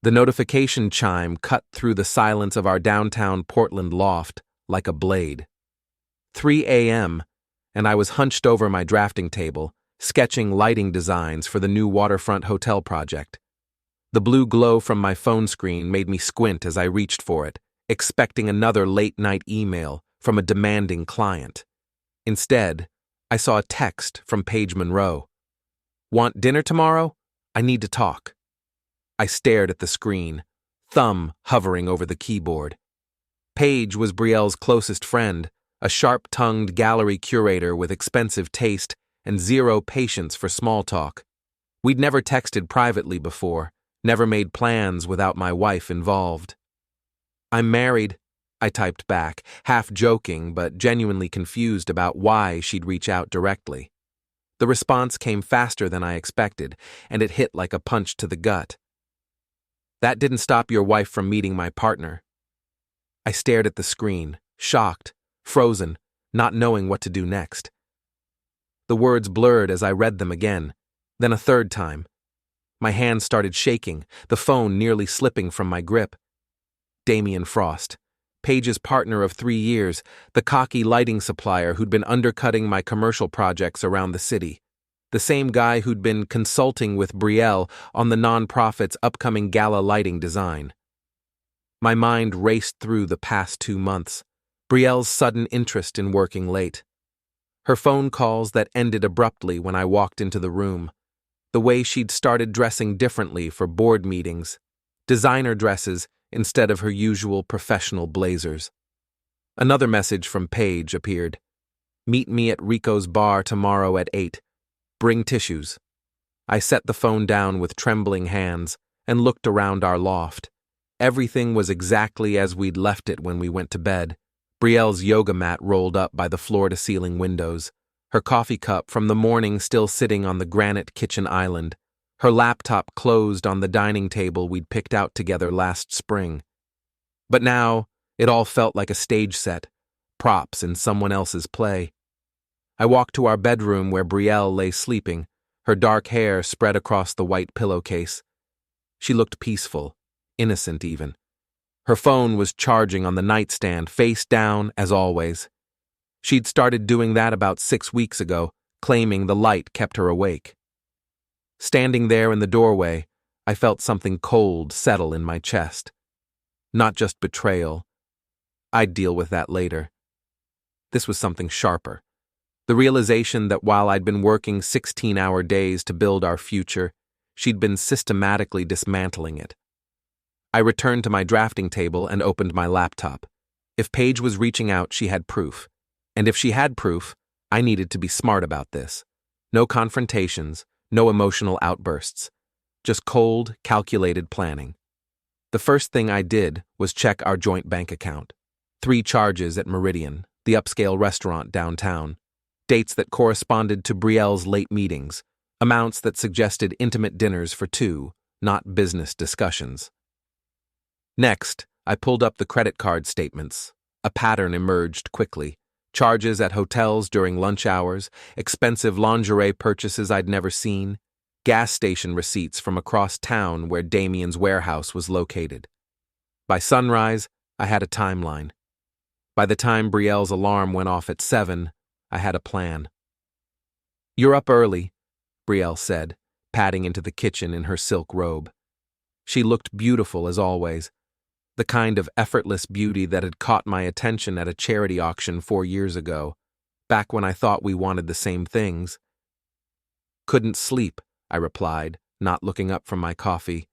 The notification chime cut through the silence of our downtown Portland loft like a blade. 3 a.m., and I was hunched over my drafting table, sketching lighting designs for the new waterfront hotel project. The blue glow from my phone screen made me squint as I reached for it, expecting another late-night email from a demanding client. Instead, I saw a text from Paige Monroe. "Want dinner tomorrow? I need to talk." I stared at the screen, thumb hovering over the keyboard. Paige was Brielle's closest friend, a sharp-tongued gallery curator with expensive taste and zero patience for small talk. We'd never texted privately before, never made plans without my wife involved. "I'm married," I typed back, half joking but genuinely confused about why she'd reach out directly. The response came faster than I expected, and it hit like a punch to the gut. "That didn't stop your wife from meeting my partner." I stared at the screen, shocked, frozen, not knowing what to do next. The words blurred as I read them again, then a third time. My hands started shaking, the phone nearly slipping from my grip. Damian Frost, Paige's partner of 3 years, the cocky lighting supplier who'd been undercutting my commercial projects around the city. The same guy who'd been consulting with Brielle on the nonprofit's upcoming gala lighting design. My mind raced through the past 2 months. Brielle's sudden interest in working late. Her phone calls that ended abruptly when I walked into the room. The way she'd started dressing differently for board meetings. Designer dresses instead of her usual professional blazers. Another message from Paige appeared. "Meet me at Rico's bar tomorrow at 8. Bring tissues." I set the phone down with trembling hands and looked around our loft. Everything was exactly as we'd left it when we went to bed. Brielle's yoga mat rolled up by the floor-to-ceiling windows, her coffee cup from the morning still sitting on the granite kitchen island, her laptop closed on the dining table we'd picked out together last spring. But now, it all felt like a stage set, props in someone else's play. I walked to our bedroom where Brielle lay sleeping, her dark hair spread across the white pillowcase. She looked peaceful, innocent even. Her phone was charging on the nightstand, face down as always. She'd started doing that about 6 weeks ago, claiming the light kept her awake. Standing there in the doorway, I felt something cold settle in my chest. Not just betrayal. I'd deal with that later. This was something sharper. The realization that while I'd been working 16-hour days to build our future, she'd been systematically dismantling it. I returned to my drafting table and opened my laptop. If Paige was reaching out, she had proof. And if she had proof, I needed to be smart about this. No confrontations, no emotional outbursts. Just cold, calculated planning. The first thing I did was check our joint bank account. 3 charges at Meridian, the upscale restaurant downtown. Dates that corresponded to Brielle's late meetings. Amounts that suggested intimate dinners for 2, not business discussions. Next, I pulled up the credit card statements. A pattern emerged quickly. Charges at hotels during lunch hours, expensive lingerie purchases I'd never seen, gas station receipts from across town where Damian's warehouse was located. By sunrise, I had a timeline. By the time Brielle's alarm went off at 7, I had a plan. "You're up early," Brielle said, padding into the kitchen in her silk robe. She looked beautiful as always. The kind of effortless beauty that had caught my attention at a charity auction 4 years ago, back when I thought we wanted the same things. "Couldn't sleep," I replied, not looking up from my coffee.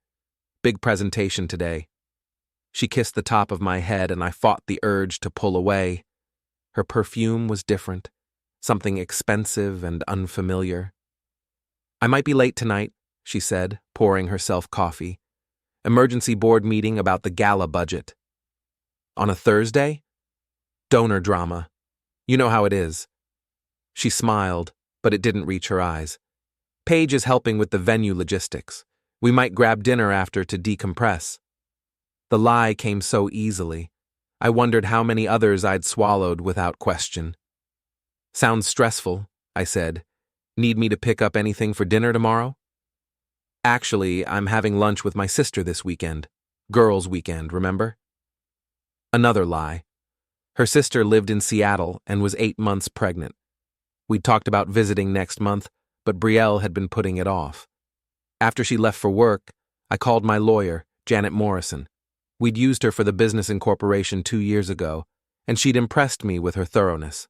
"Big presentation today." She kissed the top of my head and I fought the urge to pull away. Her perfume was different, something expensive and unfamiliar. "I might be late tonight," she said, pouring herself coffee. "Emergency board meeting about the gala budget." "On a Thursday?" "Donor drama. You know how it is." She smiled, but it didn't reach her eyes. "Paige is helping with the venue logistics. We might grab dinner after to decompress." The lie came so easily. I wondered how many others I'd swallowed without question. "Sounds stressful," I said. "Need me to pick up anything for dinner tomorrow?" Actually, I'm having lunch with my sister this weekend. Girls' weekend, remember? Another lie. Her sister lived in Seattle and was 8 months pregnant. We'd talked about visiting next month, but Brielle had been putting it off. After she left for work, I called my lawyer, Janet Morrison. We'd used her for the business incorporation 2 years ago, and she'd impressed me with her thoroughness.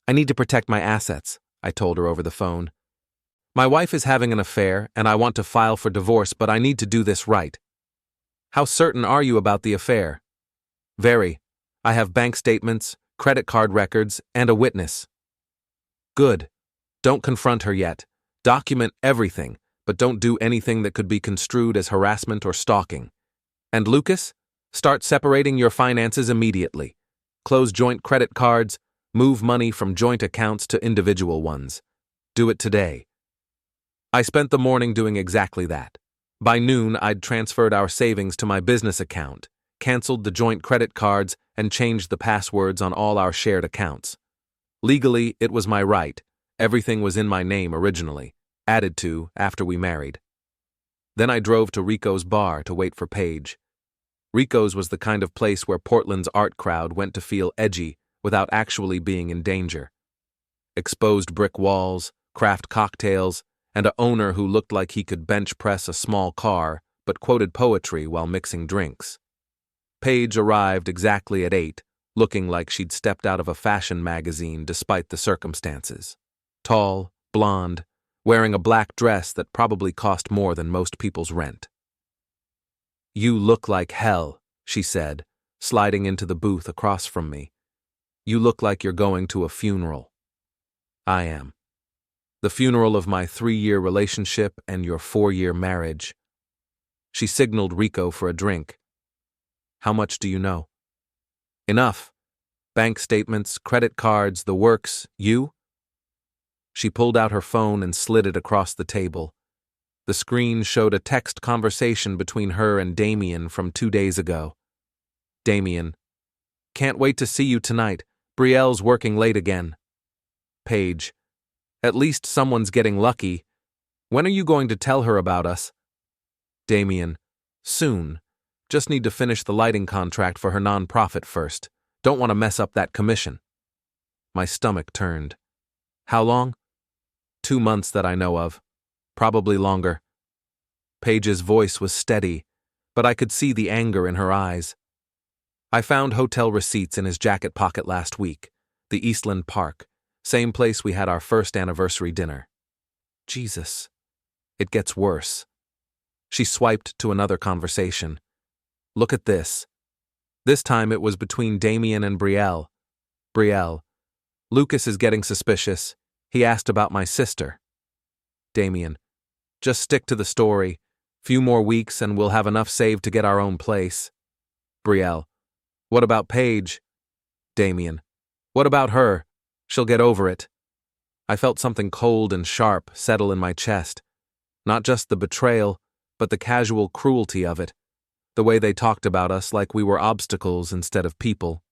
I need to protect my assets, I told her over the phone. My wife is having an affair, and I want to file for divorce, but I need to do this right. How certain are you about the affair? Very. I have bank statements, credit card records, and a witness. Good. Don't confront her yet. Document everything, but don't do anything that could be construed as harassment or stalking. And Lucas, start separating your finances immediately. Close joint credit cards, move money from joint accounts to individual ones. Do it today. I spent the morning doing exactly that. By noon, I'd transferred our savings to my business account, canceled the joint credit cards, and changed the passwords on all our shared accounts. Legally, it was my right. Everything was in my name originally, added to after we married. Then I drove to Rico's bar to wait for Paige. Rico's was the kind of place where Portland's art crowd went to feel edgy without actually being in danger. Exposed brick walls, craft cocktails, and an owner who looked like he could bench press a small car but quoted poetry while mixing drinks. Paige arrived exactly at 8, looking like she'd stepped out of a fashion magazine despite the circumstances. Tall, blonde, wearing a black dress that probably cost more than most people's rent. "You look like hell," she said, sliding into the booth across from me. "You look like you're going to a funeral." "I am. The funeral of my 3-year relationship and your 4-year marriage." She signaled Rico for a drink. "How much do you know?" "Enough. Bank statements, credit cards, the works. You?" She pulled out her phone and slid it across the table. The screen showed a text conversation between her and Damian from 2 days ago. Damian: "Can't wait to see you tonight. Brielle's working late again." Paige: "At least someone's getting lucky. When are you going to tell her about us?" Damian: "Soon. Just need to finish the lighting contract for her nonprofit first. Don't want to mess up that commission." My stomach turned. "How long?" 2 months that I know of. Probably longer." Paige's voice was steady, but I could see the anger in her eyes. "I found hotel receipts in his jacket pocket last week. The Eastland Park. Same place we had our first anniversary dinner." Jesus. It gets worse. She swiped to another conversation. "Look at this." This time it was between Damian and Brielle. Brielle: "Lucas is getting suspicious. He asked about my sister." Damian: "Just stick to the story. Few more weeks and we'll have enough saved to get our own place." Brielle: "What about Paige?" Damian: "What about her? She'll get over it." I felt something cold and sharp settle in my chest. Not just the betrayal, but the casual cruelty of it. The way they talked about us like we were obstacles instead of people.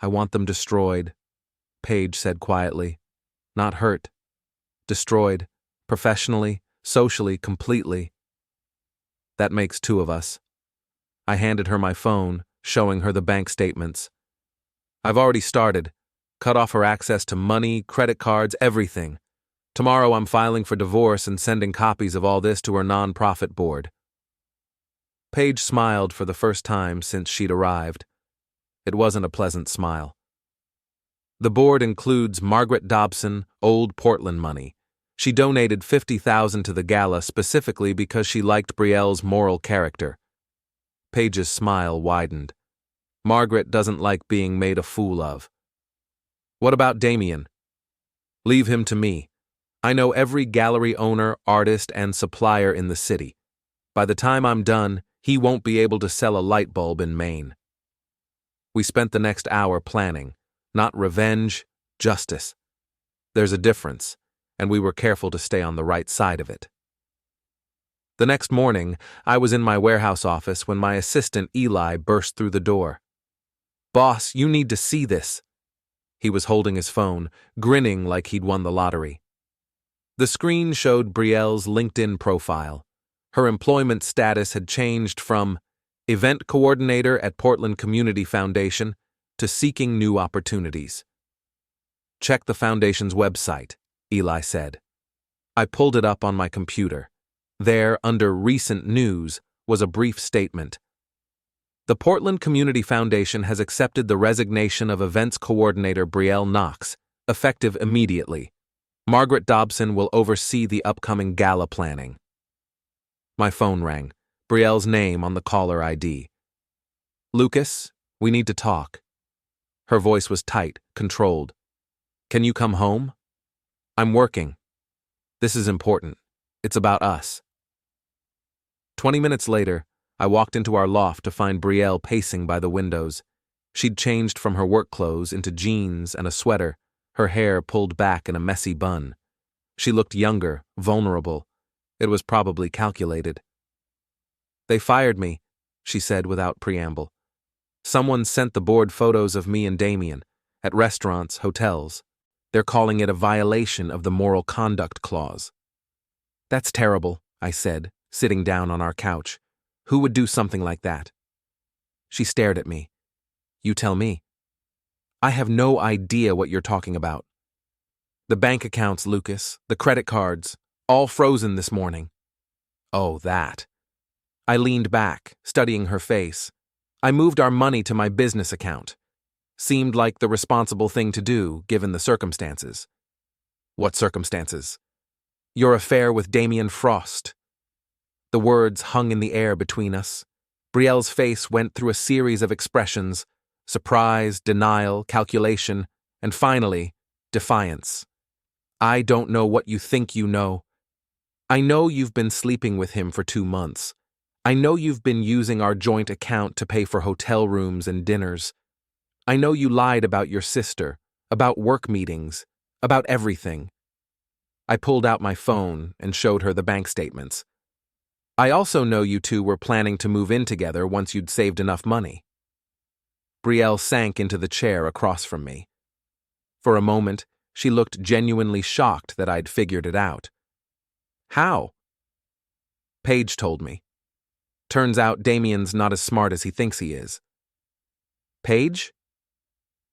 "I want them destroyed," Paige said quietly. "Not hurt. Destroyed. Professionally, socially, completely." "That makes 2 of us." I handed her my phone, showing her the bank statements. "I've already started. Cut off her access to money, credit cards, everything. Tomorrow I'm filing for divorce and sending copies of all this to her nonprofit board." Paige smiled for the first time since she'd arrived. It wasn't a pleasant smile. "The board includes Margaret Dobson, old Portland money. She donated $50,000 to the gala specifically because she liked Brielle's moral character." Paige's smile widened. "Margaret doesn't like being made a fool of." "What about Damian?" "Leave him to me. I know every gallery owner, artist, and supplier in the city. By the time I'm done, he won't be able to sell a light bulb in Maine." We spent the next hour planning. Not revenge, justice. There's a difference, and we were careful to stay on the right side of it. The next morning, I was in my warehouse office when my assistant Eli burst through the door. "Boss, you need to see this." He was holding his phone, grinning like he'd won the lottery. The screen showed Brielle's LinkedIn profile. Her employment status had changed from event coordinator at Portland Community Foundation to seeking new opportunities. "Check the foundation's website," Eli said. I pulled it up on my computer. There, under recent news, was a brief statement. "The Portland Community Foundation has accepted the resignation of events coordinator Brielle Knox, effective immediately. Margaret Dobson will oversee the upcoming gala planning." My phone rang, Brielle's name on the caller ID. "Lucas, we need to talk." Her voice was tight, controlled. "Can you come home?" "I'm working. This is important. It's about us." 20 minutes later, I walked into our loft to find Brielle pacing by the windows. She'd changed from her work clothes into jeans and a sweater, her hair pulled back in a messy bun. She looked younger, vulnerable. It was probably calculated. "They fired me," she said without preamble. "Someone sent the board photos of me and Damian, at restaurants, hotels. They're calling it a violation of the moral conduct clause." "That's terrible," I said, sitting down on our couch. "Who would do something like that?" She stared at me. "You tell me." "I have no idea what you're talking about." "The bank accounts, Lucas, the credit cards, all frozen this morning." "Oh, that." I leaned back, studying her face. "I moved our money to my business account. Seemed like the responsible thing to do, given the circumstances." "What circumstances?" "Your affair with Damian Frost." The words hung in the air between us. Brielle's face went through a series of expressions: surprise, denial, calculation, and finally, defiance. "I don't know what you think you know. I know you've been sleeping with him for 2 months. I know you've been using our joint account to pay for hotel rooms and dinners. I know you lied about your sister, about work meetings, about everything." I pulled out my phone and showed her the bank statements. "I also know you two were planning to move in together once you'd saved enough money." Brielle sank into the chair across from me. For a moment, she looked genuinely shocked that I'd figured it out. "How?" "Paige told me. Turns out Damian's not as smart as he thinks he is." "Paige?"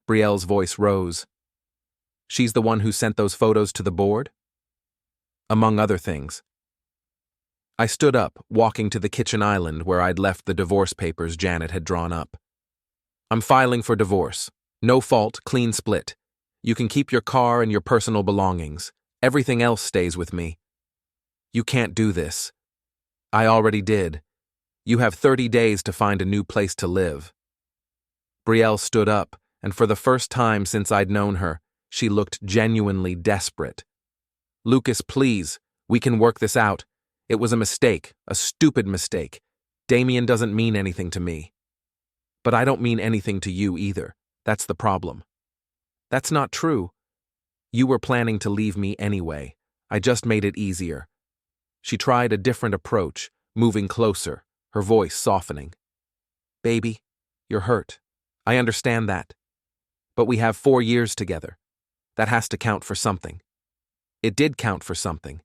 Brielle's voice rose. "She's the one who sent those photos to the board?" "Among other things." I stood up, walking to the kitchen island where I'd left the divorce papers Janet had drawn up. "I'm filing for divorce. No fault, clean split. You can keep your car and your personal belongings. Everything else stays with me." "You can't do this." "I already did. You have 30 days to find a new place to live." Brielle stood up, and for the first time since I'd known her, she looked genuinely desperate. "Lucas, please, we can work this out. It was a mistake, a stupid mistake. Damian doesn't mean anything to me." "But I don't mean anything to you either. That's the problem." "That's not true. You were planning to leave me anyway. I just made it easier." She tried a different approach, moving closer, her voice softening. "Baby, you're hurt. I understand that. But we have 4 years together. That has to count for something." It did count for something.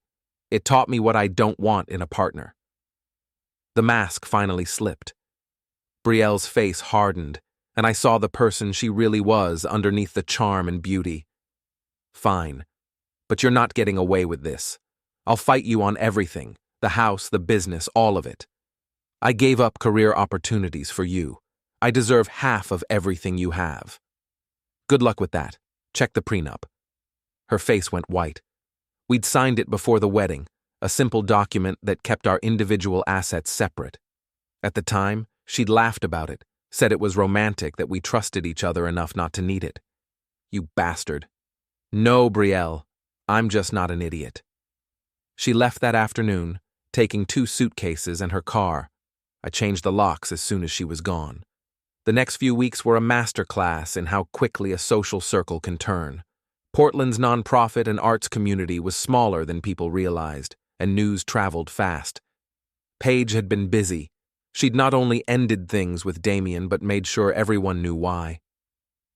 It taught me what I don't want in a partner. The mask finally slipped. Brielle's face hardened, and I saw the person she really was underneath the charm and beauty. "Fine. But you're not getting away with this. I'll fight you on everything, the house, the business, all of it. I gave up career opportunities for you. I deserve half of everything you have. Good luck with that. Check the prenup." Her face went white. We'd signed it before the wedding, a simple document that kept our individual assets separate. At the time, she'd laughed about it, said it was romantic that we trusted each other enough not to need it. "You bastard." "No, Brielle, I'm just not an idiot." She left that afternoon, taking 2 suitcases and her car. I changed the locks as soon as she was gone. The next few weeks were a master class in how quickly a social circle can turn. Portland's nonprofit and arts community was smaller than people realized, and news traveled fast. Paige had been busy. She'd not only ended things with Damian but made sure everyone knew why.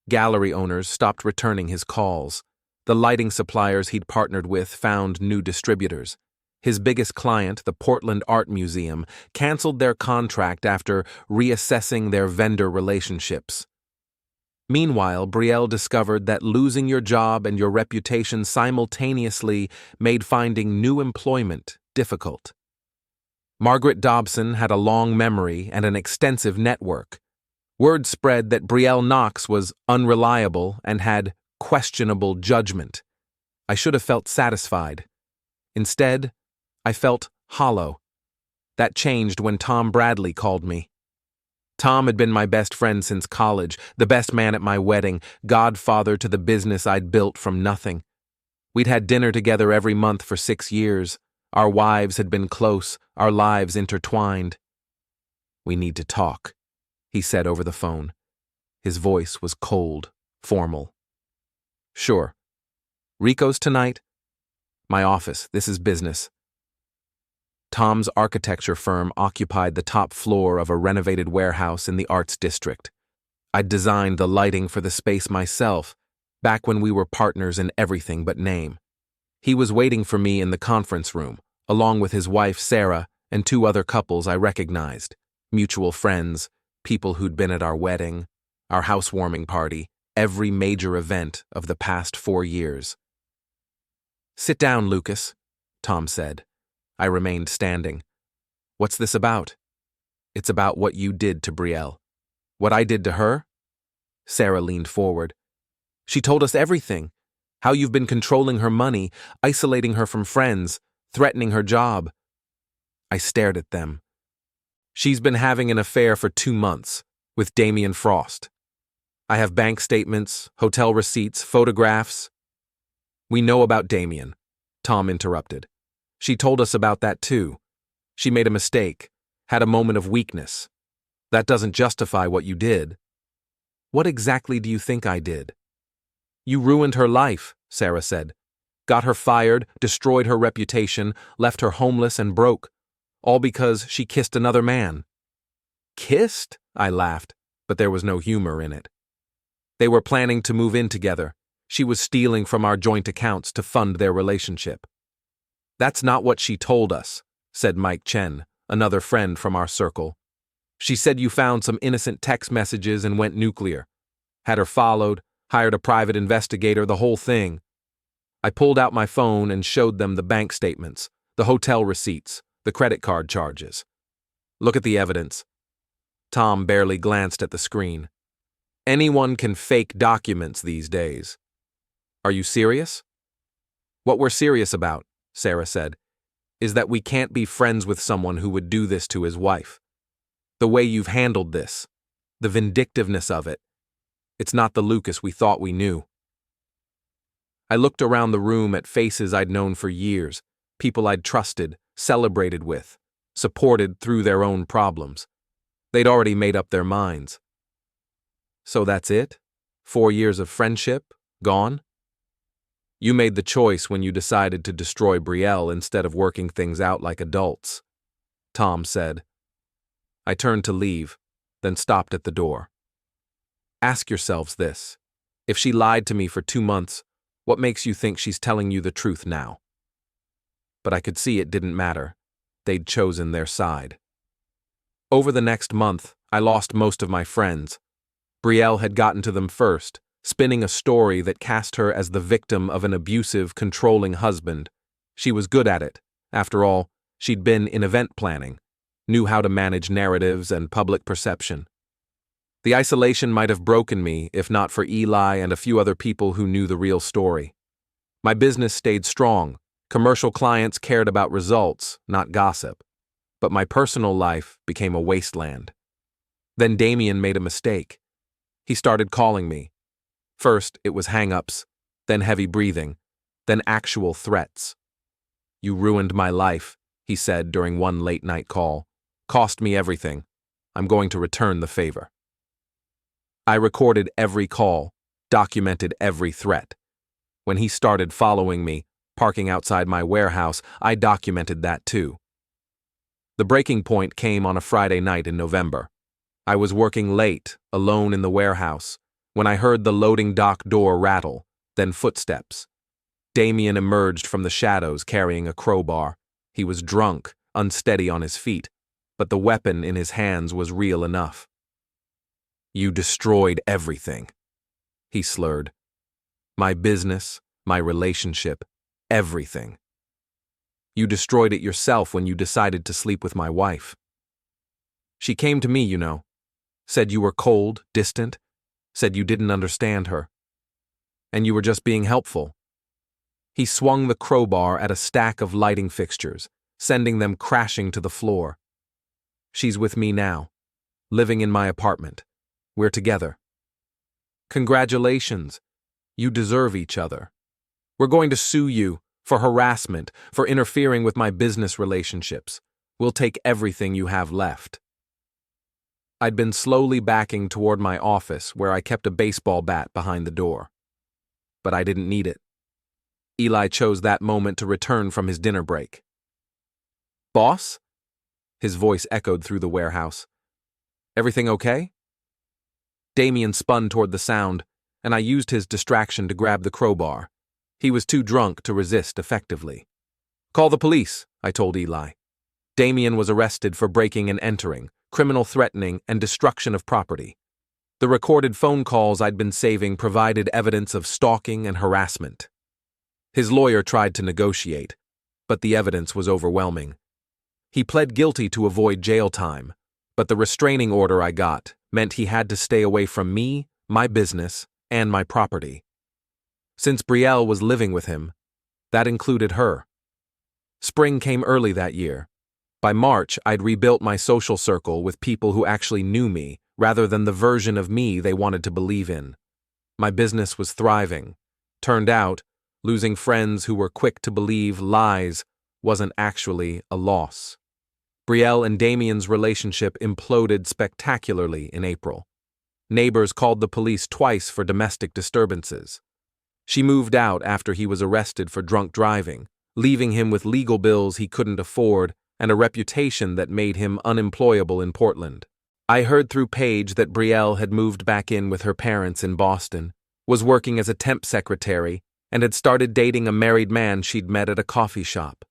Gallery owners stopped returning his calls. The lighting suppliers he'd partnered with found new distributors. His biggest client, the Portland Art Museum, canceled their contract after reassessing their vendor relationships. Meanwhile, Brielle discovered that losing your job and your reputation simultaneously made finding new employment difficult. Margaret Dobson had a long memory and an extensive network. Word spread that Brielle Knox was unreliable and had questionable judgment. I should have felt satisfied. Instead, I felt hollow. That changed when Tom Bradley called me. Tom had been my best friend since college, the best man at my wedding, godfather to the business I'd built from nothing. We'd had dinner together every month for 6 years. Our wives had been close, our lives intertwined. "We need to talk," he said over the phone. His voice was cold, formal. "Sure. Rico's tonight?" "My office. This is business." Tom's architecture firm occupied the top floor of a renovated warehouse in the Arts District. I'd designed the lighting for the space myself, back when we were partners in everything but name. He was waiting for me in the conference room, along with his wife Sarah and 2 other couples I recognized, mutual friends, people who'd been at our wedding, our housewarming party, every major event of the past 4 years. "Sit down, Lucas," Tom said. I remained standing. "What's this about?" "It's about what you did to Brielle." "What I did to her?" Sarah leaned forward. "She told us everything. How you've been controlling her money, isolating her from friends, threatening her job." I stared at them. "She's been having an affair for 2 months, with Damian Frost. I have bank statements, hotel receipts, photographs." "We know about Damian," Tom interrupted. "She told us about that too. She made a mistake, had a moment of weakness. That doesn't justify what you did." "What exactly do you think I did?" "You ruined her life," Sarah said. "Got her fired, destroyed her reputation, left her homeless and broke. All because she kissed another man." "Kissed?" I laughed, but there was no humor in it. "They were planning to move in together. She was stealing from our joint accounts to fund their relationship." "That's not what she told us," said Mike Chen, another friend from our circle. "She said you found some innocent text messages and went nuclear. Had her followed, hired a private investigator, the whole thing." I pulled out my phone and showed them the bank statements, the hotel receipts, the credit card charges. "Look at the evidence." Tom barely glanced at the screen. "Anyone can fake documents these days." "Are you serious?" "What we're serious about," Sarah said, "is that we can't be friends with someone who would do this to his wife. The way you've handled this, the vindictiveness of it, it's not the Lucas we thought we knew." I looked around the room at faces I'd known for years, people I'd trusted, celebrated with, supported through their own problems. They'd already made up their minds. "So that's it? 4 years of friendship, gone?" "You made the choice when you decided to destroy Brielle instead of working things out like adults," Tom said. I turned to leave, then stopped at the door. "Ask yourselves this. If she lied to me for 2 months, what makes you think she's telling you the truth now?" But I could see it didn't matter. They'd chosen their side. Over the next month, I lost most of my friends. Brielle had gotten to them first, spinning a story that cast her as the victim of an abusive, controlling husband. She was good at it. After all, she'd been in event planning, knew how to manage narratives and public perception. The isolation might have broken me if not for Eli and a few other people who knew the real story. My business stayed strong. Commercial clients cared about results, not gossip. But my personal life became a wasteland. Then Damian made a mistake. He started calling me. First, it was hang-ups, then heavy breathing, then actual threats. "You ruined my life," he said during one late-night call. "Cost me everything. I'm going to return the favor." I recorded every call, documented every threat. When he started following me, parking outside my warehouse, I documented that too. The breaking point came on a Friday night in November. I was working late, alone in the warehouse, when I heard the loading dock door rattle, then footsteps, Damian emerged from the shadows carrying a crowbar. He was drunk, unsteady on his feet, but the weapon in his hands was real enough. "You destroyed everything," he slurred. "My business, my relationship, everything. You destroyed it yourself when you decided to sleep with my wife. She came to me, you know. Said you were cold, distant, said you didn't understand her. And you were just being helpful." He swung the crowbar at a stack of lighting fixtures, sending them crashing to the floor. "She's with me now, living in my apartment. We're together. Congratulations. You deserve each other. We're going to sue you for harassment, for interfering with my business relationships. We'll take everything you have left." I'd been slowly backing toward my office where I kept a baseball bat behind the door. But I didn't need it. Eli chose that moment to return from his dinner break. "Boss?" His voice echoed through the warehouse. "Everything okay?" Damian spun toward the sound, and I used his distraction to grab the crowbar. He was too drunk to resist effectively. "Call the police," I told Eli. Damian was arrested for breaking and entering, criminal threatening, and destruction of property. The recorded phone calls I'd been saving provided evidence of stalking and harassment. His lawyer tried to negotiate, but the evidence was overwhelming. He pled guilty to avoid jail time, but the restraining order I got meant he had to stay away from me, my business, and my property. Since Brielle was living with him, that included her. Spring came early that year. By March, I'd rebuilt my social circle with people who actually knew me, rather than the version of me they wanted to believe in. My business was thriving. Turned out, losing friends who were quick to believe lies wasn't actually a loss. Brielle and Damian's relationship imploded spectacularly in April. Neighbors called the police twice for domestic disturbances. She moved out after he was arrested for drunk driving, leaving him with legal bills he couldn't afford and a reputation that made him unemployable in Portland. I heard through Paige that Brielle had moved back in with her parents in Boston, was working as a temp secretary, and had started dating a married man she'd met at a coffee shop.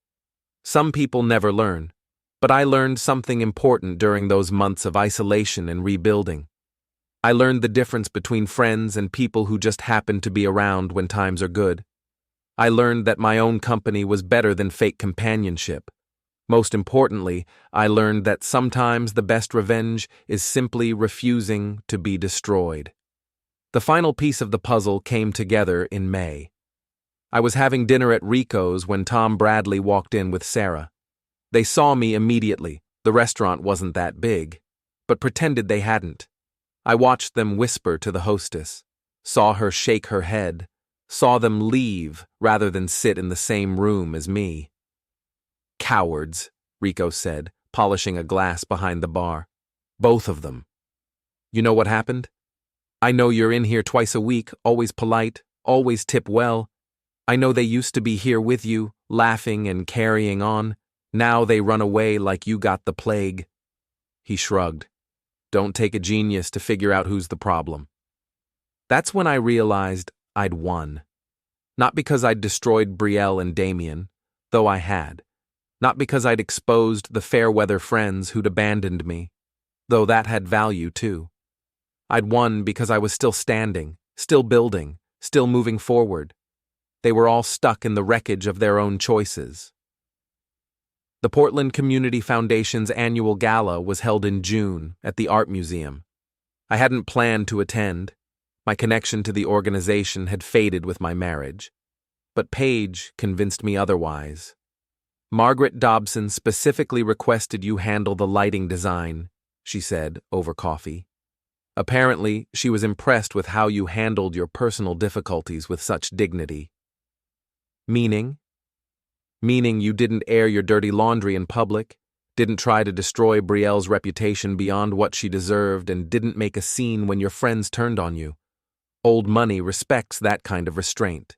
Some people never learn, but I learned something important during those months of isolation and rebuilding. I learned the difference between friends and people who just happen to be around when times are good. I learned that my own company was better than fake companionship. Most importantly, I learned that sometimes the best revenge is simply refusing to be destroyed. The final piece of the puzzle came together in May. I was having dinner at Rico's when Tom Bradley walked in with Sarah. They saw me immediately. The restaurant wasn't that big, but pretended they hadn't. I watched them whisper to the hostess, saw her shake her head, saw them leave rather than sit in the same room as me. "Cowards," Rico said, polishing a glass behind the bar. "Both of them. You know what happened? I know you're in here twice a week, always polite, always tip well. I know they used to be here with you, laughing and carrying on. Now they run away like you got the plague." He shrugged. "Don't take a genius to figure out who's the problem." That's when I realized I'd won. Not because I'd destroyed Brielle and Damian, though I had. Not because I'd exposed the fair-weather friends who'd abandoned me, though that had value too. I'd won because I was still standing, still building, still moving forward. They were all stuck in the wreckage of their own choices. The Portland Community Foundation's annual gala was held in June at the Art Museum. I hadn't planned to attend. My connection to the organization had faded with my marriage. But Paige convinced me otherwise. "Margaret Dobson specifically requested you handle the lighting design," she said over coffee. "Apparently, she was impressed with how you handled your personal difficulties with such dignity." Meaning? Meaning you didn't air your dirty laundry in public, didn't try to destroy Brielle's reputation beyond what she deserved, and didn't make a scene when your friends turned on you. Old money respects that kind of restraint.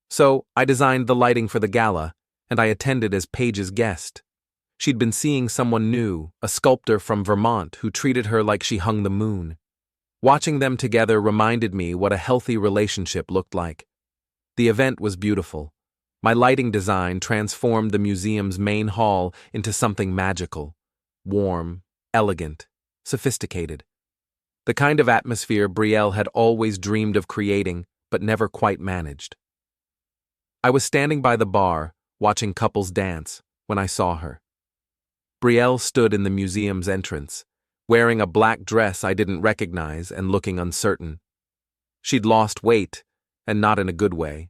So, I designed the lighting for the gala, and I attended as Paige's guest. She'd been seeing someone new, a sculptor from Vermont who treated her like she hung the moon. Watching them together reminded me what a healthy relationship looked like. The event was beautiful. My lighting design transformed the museum's main hall into something magical, warm, elegant, sophisticated. The kind of atmosphere Brielle had always dreamed of creating, but never quite managed. I was standing by the bar, watching couples dance, when I saw her. Brielle stood in the museum's entrance, wearing a black dress I didn't recognize and looking uncertain. She'd lost weight, and not in a good way.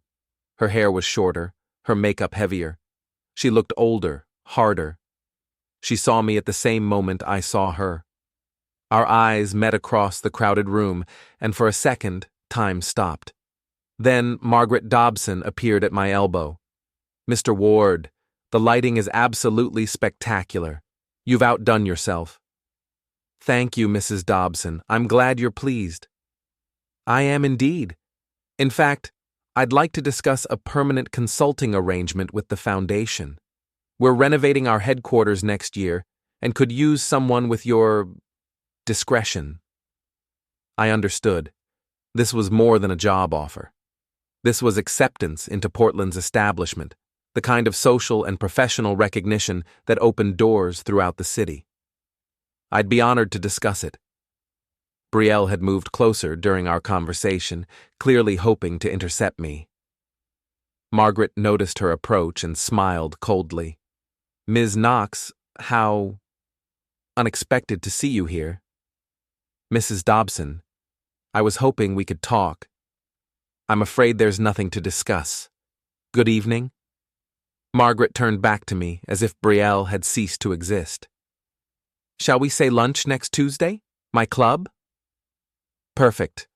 Her hair was shorter, her makeup heavier. She looked older, harder. She saw me at the same moment I saw her. Our eyes met across the crowded room, and for a second, time stopped. Then Margaret Dobson appeared at my elbow. "Mr. Ward, the lighting is absolutely spectacular. You've outdone yourself." "Thank you, Mrs. Dobson. I'm glad you're pleased." "I am indeed. In fact, I'd like to discuss a permanent consulting arrangement with the foundation. We're renovating our headquarters next year and could use someone with your discretion." I understood. This was more than a job offer. This was acceptance into Portland's establishment, the kind of social and professional recognition that opened doors throughout the city. I'd be honored to discuss it. Brielle had moved closer during our conversation, clearly hoping to intercept me. Margaret noticed her approach and smiled coldly. "Ms. Knox, how unexpected to see you here." "Mrs. Dobson, I was hoping we could talk. I'm afraid there's nothing to discuss. Good evening." Margaret turned back to me as if Brielle had ceased to exist. "Shall we say lunch next Tuesday? My club?" "Perfect."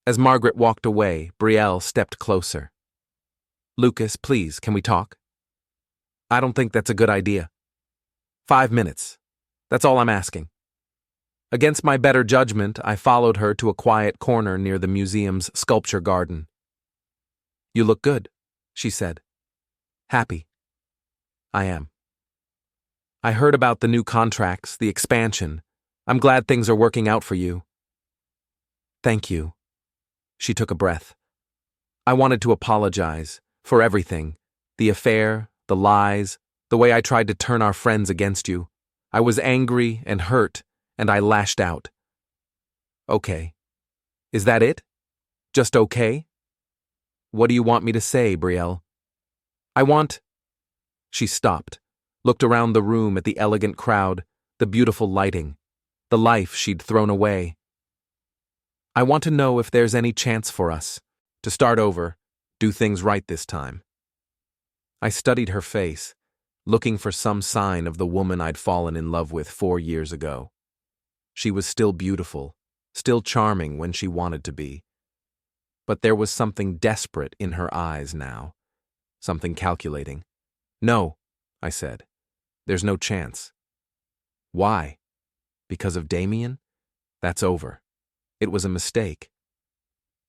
As Margaret walked away, Brielle stepped closer. "Lucas, please, can we talk?" "I don't think that's a good idea." 5 minutes. That's all I'm asking." Against my better judgment, I followed her to a quiet corner near the museum's sculpture garden. "You look good," she said. "Happy." "I am." "I heard about the new contracts, the expansion. I'm glad things are working out for you." "Thank you." She took a breath. "I wanted to apologize for everything, the affair, the lies, the way I tried to turn our friends against you. I was angry and hurt, and I lashed out." "Okay. Is that it? Just okay?" "What do you want me to say, Brielle?" "I want—" She stopped, looked around the room at the elegant crowd, the beautiful lighting, the life she'd thrown away. "I want to know if there's any chance for us to start over, do things right this time." I studied her face, looking for some sign of the woman I'd fallen in love with 4 years ago. She was still beautiful, still charming when she wanted to be. But there was something desperate in her eyes now, something calculating. "No," I said. "There's no chance." "Why? Because of Damian? That's over. It was a mistake."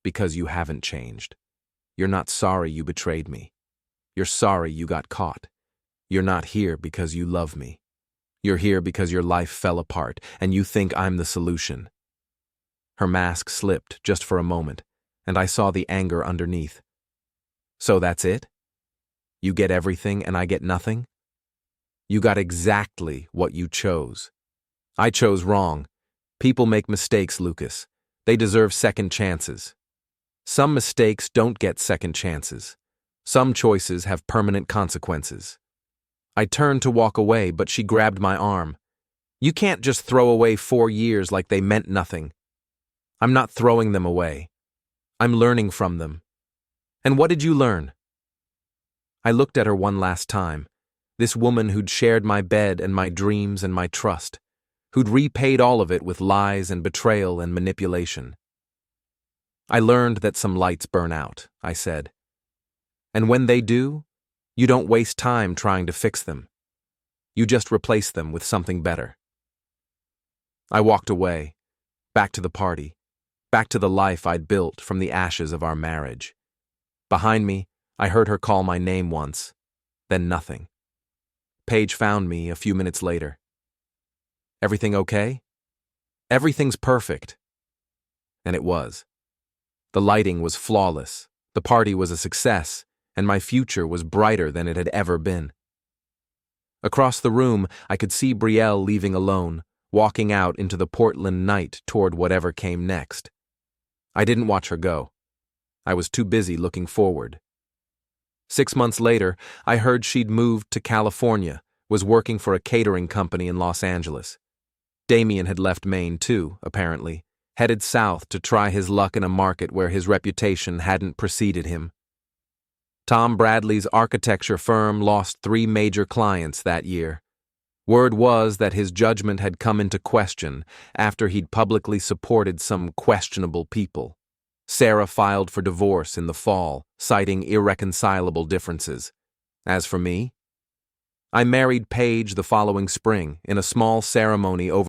"Because you haven't changed. You're not sorry you betrayed me. You're sorry you got caught. You're not here because you love me. You're here because your life fell apart, and you think I'm the solution." Her mask slipped just for a moment, and I saw the anger underneath. "So that's it? You get everything and I get nothing? You got exactly what you chose. I chose wrong. People make mistakes, Lucas. They deserve second chances. Some mistakes don't get second chances. Some choices have permanent consequences." I turned to walk away, but she grabbed my arm. "You can't just throw away 4 years like they meant nothing." "I'm not throwing them away. I'm learning from them." "And what did you learn?" I looked at her one last time, this woman who'd shared my bed and my dreams and my trust, who'd repaid all of it with lies and betrayal and manipulation. "I learned that some lights burn out," I said. "And when they do, you don't waste time trying to fix them. You just replace them with something better." I walked away, back to the party, back to the life I'd built from the ashes of our marriage. Behind me, I heard her call my name once, then nothing. Paige found me a few minutes later. "Everything okay?" "Everything's perfect." And it was. The lighting was flawless, The party was a success, and my future was brighter than it had ever been. Across the room, I could see Brielle leaving alone, walking out into the Portland night toward whatever came next. I didn't watch her go. I was too busy looking forward. 6 months later, I heard she'd moved to California, was working for a catering company in Los Angeles. Damian had left Maine too, apparently, headed south to try his luck in a market where his reputation hadn't preceded him. Tom Bradley's architecture firm lost 3 major clients that year. Word was that his judgment had come into question after he'd publicly supported some questionable people. Sarah filed for divorce in the fall, citing irreconcilable differences. As for me, I married Paige the following spring in a small ceremony over